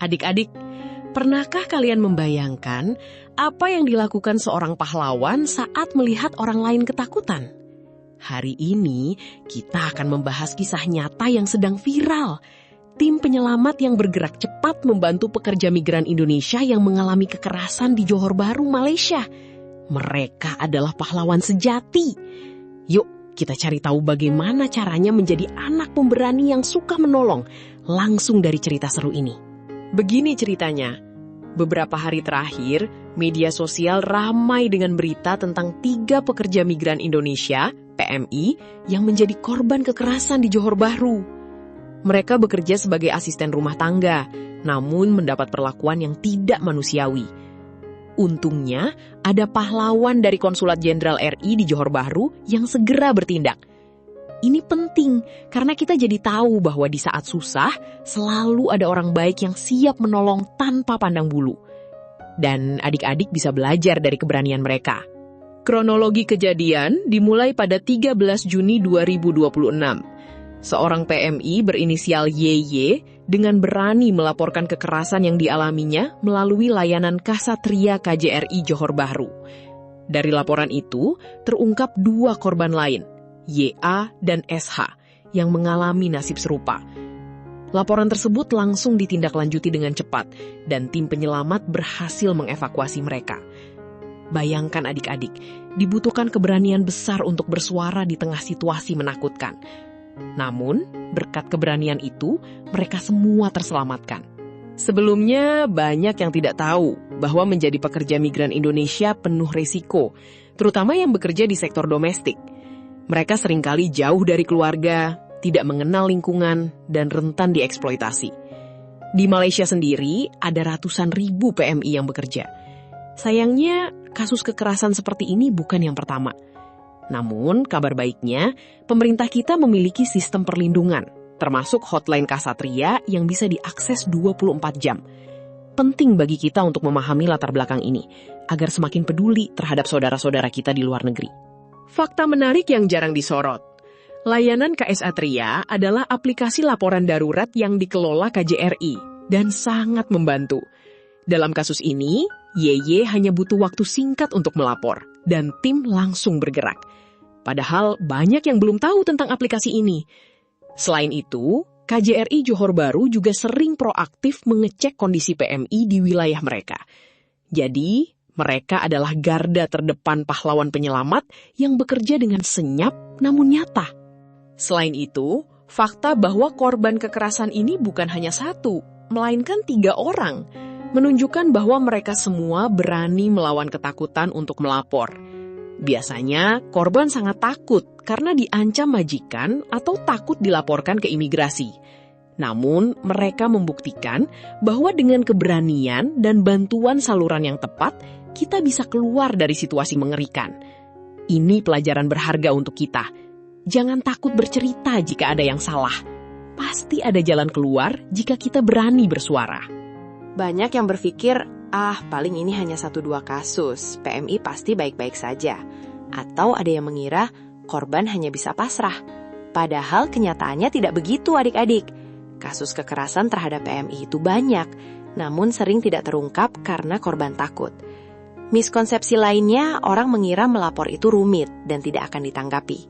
Adik-adik, pernahkah kalian membayangkan apa yang dilakukan seorang pahlawan saat melihat orang lain ketakutan? Hari ini kita akan membahas kisah nyata yang sedang viral. Tim penyelamat yang bergerak cepat membantu pekerja migran Indonesia yang mengalami kekerasan di Johor Bahru, Malaysia. Mereka adalah pahlawan sejati. Yuk, kita cari tahu bagaimana caranya menjadi anak pemberani yang suka menolong. Langsung dari cerita seru ini. Begini ceritanya, beberapa hari terakhir, media sosial ramai dengan berita tentang 3 pekerja migran Indonesia, PMI, yang menjadi korban kekerasan di Johor Bahru. Mereka bekerja sebagai asisten rumah tangga, namun mendapat perlakuan yang tidak manusiawi. Untungnya, ada pahlawan dari Konsulat Jenderal RI di Johor Bahru yang segera bertindak. Ini penting, karena kita jadi tahu bahwa di saat susah, selalu ada orang baik yang siap menolong tanpa pandang bulu. Dan adik-adik bisa belajar dari keberanian mereka. Kronologi kejadian dimulai pada 13 Juni 2026. Seorang PMI berinisial YY dengan berani melaporkan kekerasan yang dialaminya melalui layanan Kasatria KJRI Johor Bahru. Dari laporan itu, terungkap 2 korban lain, YA dan SH, yang mengalami nasib serupa. Laporan tersebut langsung ditindaklanjuti dengan cepat, dan tim penyelamat berhasil mengevakuasi mereka. Bayangkan adik-adik, dibutuhkan keberanian besar untuk bersuara di tengah situasi menakutkan. Namun, berkat keberanian itu, mereka semua terselamatkan. Sebelumnya, banyak yang tidak tahu bahwa menjadi pekerja migran Indonesia penuh risiko, terutama yang bekerja di sektor domestik. Mereka seringkali jauh dari keluarga, tidak mengenal lingkungan, dan rentan dieksploitasi. Di Malaysia sendiri, ada ratusan ribu PMI yang bekerja. Sayangnya, kasus kekerasan seperti ini bukan yang pertama. Namun, kabar baiknya, pemerintah kita memiliki sistem perlindungan, termasuk hotline Kasatria yang bisa diakses 24 jam. Penting bagi kita untuk memahami latar belakang ini, agar semakin peduli terhadap saudara-saudara kita di luar negeri. Fakta menarik yang jarang disorot. Layanan Kasatria adalah aplikasi laporan darurat yang dikelola KJRI dan sangat membantu. Dalam kasus ini, YY hanya butuh waktu singkat untuk melapor dan tim langsung bergerak. Padahal banyak yang belum tahu tentang aplikasi ini. Selain itu, KJRI Johor Bahru juga sering proaktif mengecek kondisi PMI di wilayah mereka. Jadi, mereka adalah garda terdepan pahlawan penyelamat yang bekerja dengan senyap namun nyata. Selain itu, fakta bahwa korban kekerasan ini bukan hanya 1, melainkan 3 orang, menunjukkan bahwa mereka semua berani melawan ketakutan untuk melapor. Biasanya, korban sangat takut karena diancam majikan atau takut dilaporkan ke imigrasi. Namun, mereka membuktikan bahwa dengan keberanian dan bantuan saluran yang tepat, kita bisa keluar dari situasi mengerikan. Ini pelajaran berharga untuk kita. Jangan takut bercerita jika ada yang salah. Pasti ada jalan keluar jika kita berani bersuara. Banyak yang berpikir, paling ini hanya 1-2 kasus, PMI pasti baik-baik saja. Atau ada yang mengira korban hanya bisa pasrah. Padahal kenyataannya tidak begitu adik-adik. Kasus kekerasan terhadap PMI itu banyak, namun sering tidak terungkap karena korban takut. Miskonsepsi lainnya, orang mengira melapor itu rumit dan tidak akan ditanggapi.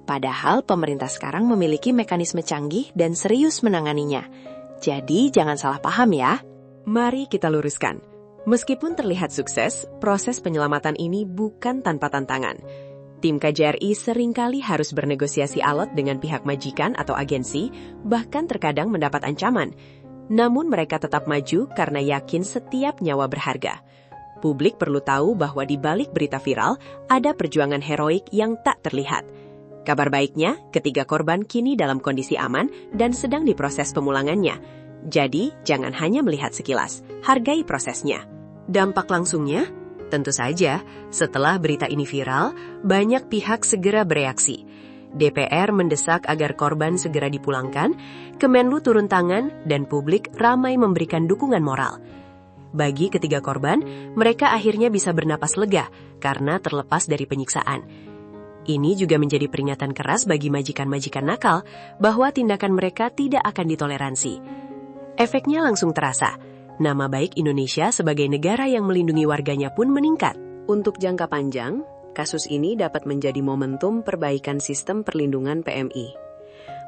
Padahal pemerintah sekarang memiliki mekanisme canggih dan serius menanganinya. Jadi jangan salah paham ya. Mari kita luruskan. Meskipun terlihat sukses, proses penyelamatan ini bukan tanpa tantangan. Tim KJRI seringkali harus bernegosiasi alot dengan pihak majikan atau agensi, bahkan terkadang mendapat ancaman. Namun mereka tetap maju karena yakin setiap nyawa berharga. Publik perlu tahu bahwa di balik berita viral, ada perjuangan heroik yang tak terlihat. Kabar baiknya, ketiga korban kini dalam kondisi aman dan sedang diproses pemulangannya. Jadi, jangan hanya melihat sekilas, hargai prosesnya. Dampak langsungnya? Tentu saja, setelah berita ini viral, banyak pihak segera bereaksi. DPR mendesak agar korban segera dipulangkan, Kemenlu turun tangan, dan publik ramai memberikan dukungan moral. Bagi ketiga korban, mereka akhirnya bisa bernapas lega karena terlepas dari penyiksaan. Ini juga menjadi peringatan keras bagi majikan-majikan nakal bahwa tindakan mereka tidak akan ditoleransi. Efeknya langsung terasa. Nama baik Indonesia sebagai negara yang melindungi warganya pun meningkat. Untuk jangka panjang, kasus ini dapat menjadi momentum perbaikan sistem perlindungan PMI.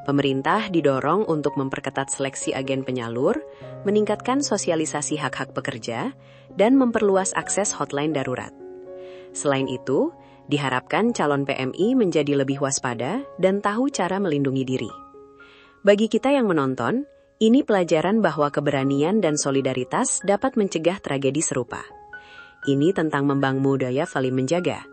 Pemerintah didorong untuk memperketat seleksi agen penyalur, meningkatkan sosialisasi hak-hak pekerja, dan memperluas akses hotline darurat. Selain itu, diharapkan calon PMI menjadi lebih waspada dan tahu cara melindungi diri. Bagi kita yang menonton, ini pelajaran bahwa keberanian dan solidaritas dapat mencegah tragedi serupa. Ini tentang membangun budaya saling menjaga,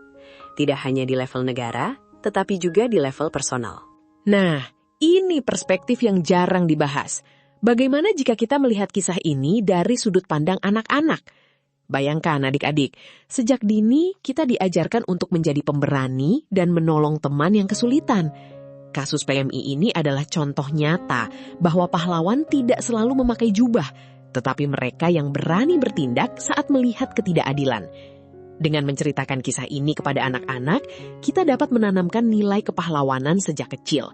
tidak hanya di level negara, tetapi juga di level personal. Nah, ini perspektif yang jarang dibahas. Bagaimana jika kita melihat kisah ini dari sudut pandang anak-anak? Bayangkan adik-adik, sejak dini kita diajarkan untuk menjadi pemberani dan menolong teman yang kesulitan. Kasus PMI ini adalah contoh nyata bahwa pahlawan tidak selalu memakai jubah, tetapi mereka yang berani bertindak saat melihat ketidakadilan. Dengan menceritakan kisah ini kepada anak-anak, kita dapat menanamkan nilai kepahlawanan sejak kecil.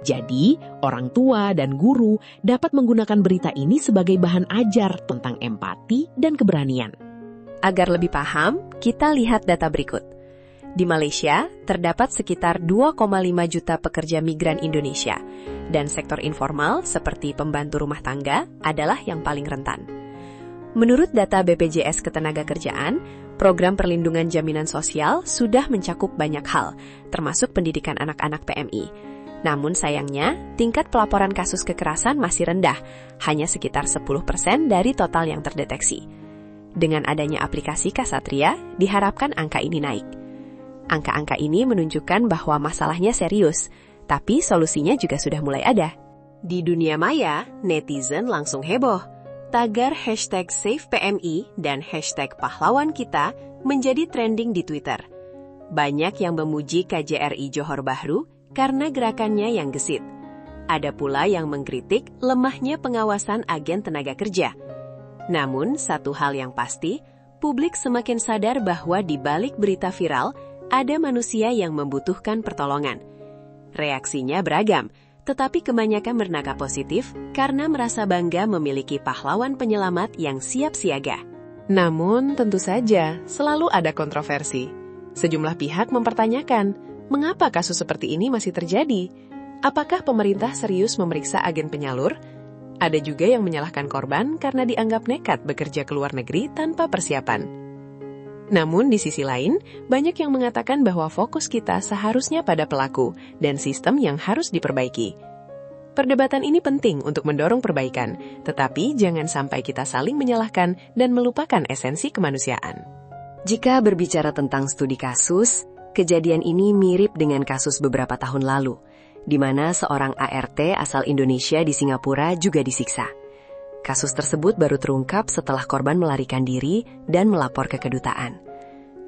Jadi, orang tua dan guru dapat menggunakan berita ini sebagai bahan ajar tentang empati dan keberanian. Agar lebih paham, kita lihat data berikut. Di Malaysia, terdapat sekitar 2,5 juta pekerja migran Indonesia, dan sektor informal seperti pembantu rumah tangga adalah yang paling rentan. Menurut data BPJS Ketenagakerjaan, program perlindungan jaminan sosial sudah mencakup banyak hal, termasuk pendidikan anak-anak PMI. Namun sayangnya, tingkat pelaporan kasus kekerasan masih rendah, hanya sekitar 10% dari total yang terdeteksi. Dengan adanya aplikasi Ksatria, diharapkan angka ini naik. Angka-angka ini menunjukkan bahwa masalahnya serius, tapi solusinya juga sudah mulai ada. Di dunia maya, netizen langsung heboh. Tagar hashtag #SavePMI dan hashtag pahlawan kita menjadi trending di Twitter. Banyak yang memuji KJRI Johor Bahru karena gerakannya yang gesit. Ada pula yang mengkritik lemahnya pengawasan agen tenaga kerja. Namun, satu hal yang pasti, publik semakin sadar bahwa di balik berita viral, ada manusia yang membutuhkan pertolongan. Reaksinya beragam, tetapi kebanyakan bernada positif karena merasa bangga memiliki pahlawan penyelamat yang siap siaga. Namun, tentu saja, selalu ada kontroversi. Sejumlah pihak mempertanyakan, mengapa kasus seperti ini masih terjadi? Apakah pemerintah serius memeriksa agen penyalur? Ada juga yang menyalahkan korban karena dianggap nekat bekerja ke luar negeri tanpa persiapan. Namun di sisi lain, banyak yang mengatakan bahwa fokus kita seharusnya pada pelaku dan sistem yang harus diperbaiki. Perdebatan ini penting untuk mendorong perbaikan, tetapi jangan sampai kita saling menyalahkan dan melupakan esensi kemanusiaan. Jika berbicara tentang studi kasus, kejadian ini mirip dengan kasus beberapa tahun lalu, di mana seorang ART asal Indonesia di Singapura juga disiksa. Kasus tersebut baru terungkap setelah korban melarikan diri dan melapor ke kedutaan.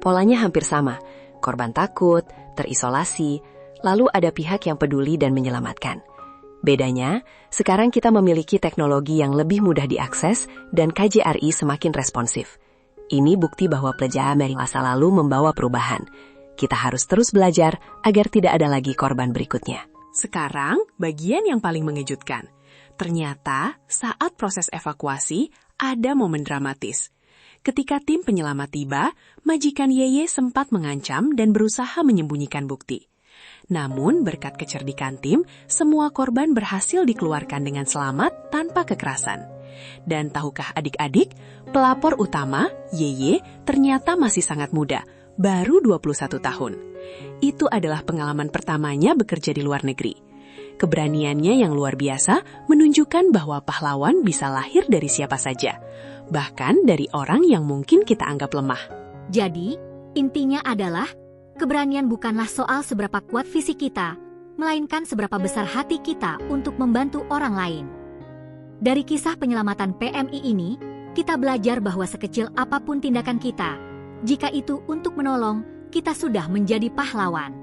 Polanya hampir sama, korban takut, terisolasi, lalu ada pihak yang peduli dan menyelamatkan. Bedanya, sekarang kita memiliki teknologi yang lebih mudah diakses dan KJRI semakin responsif. Ini bukti bahwa pelajaran dari masa lalu membawa perubahan. Kita harus terus belajar agar tidak ada lagi korban berikutnya. Sekarang, bagian yang paling mengejutkan. Ternyata, saat proses evakuasi, ada momen dramatis. Ketika tim penyelamat tiba, majikan Yeye sempat mengancam dan berusaha menyembunyikan bukti. Namun, berkat kecerdikan tim, semua korban berhasil dikeluarkan dengan selamat tanpa kekerasan. Dan tahukah adik-adik, pelapor utama, Yeye, ternyata masih sangat muda, baru 21 tahun. Itu adalah pengalaman pertamanya bekerja di luar negeri. Keberaniannya yang luar biasa menunjukkan bahwa pahlawan bisa lahir dari siapa saja, bahkan dari orang yang mungkin kita anggap lemah. Jadi, intinya adalah, keberanian bukanlah soal seberapa kuat fisik kita, melainkan seberapa besar hati kita untuk membantu orang lain. Dari kisah penyelamatan PMI ini, kita belajar bahwa sekecil apapun tindakan kita, jika itu untuk menolong, kita sudah menjadi pahlawan.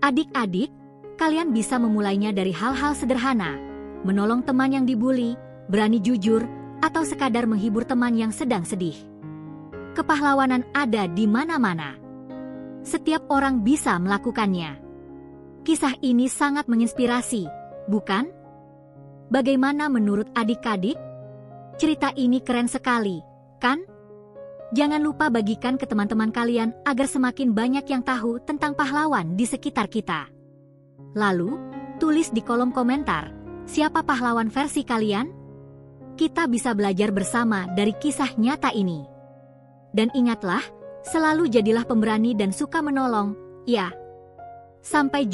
Adik-adik, kalian bisa memulainya dari hal-hal sederhana, menolong teman yang dibuli, berani jujur, atau sekadar menghibur teman yang sedang sedih. Kepahlawanan ada di mana-mana. Setiap orang bisa melakukannya. Kisah ini sangat menginspirasi, bukan? Bagaimana menurut adik-adik? Cerita ini keren sekali, kan? Jangan lupa bagikan ke teman-teman kalian agar semakin banyak yang tahu tentang pahlawan di sekitar kita. Lalu, tulis di kolom komentar, siapa pahlawan versi kalian? Kita bisa belajar bersama dari kisah nyata ini. Dan ingatlah, selalu jadilah pemberani dan suka menolong, ya. Sampai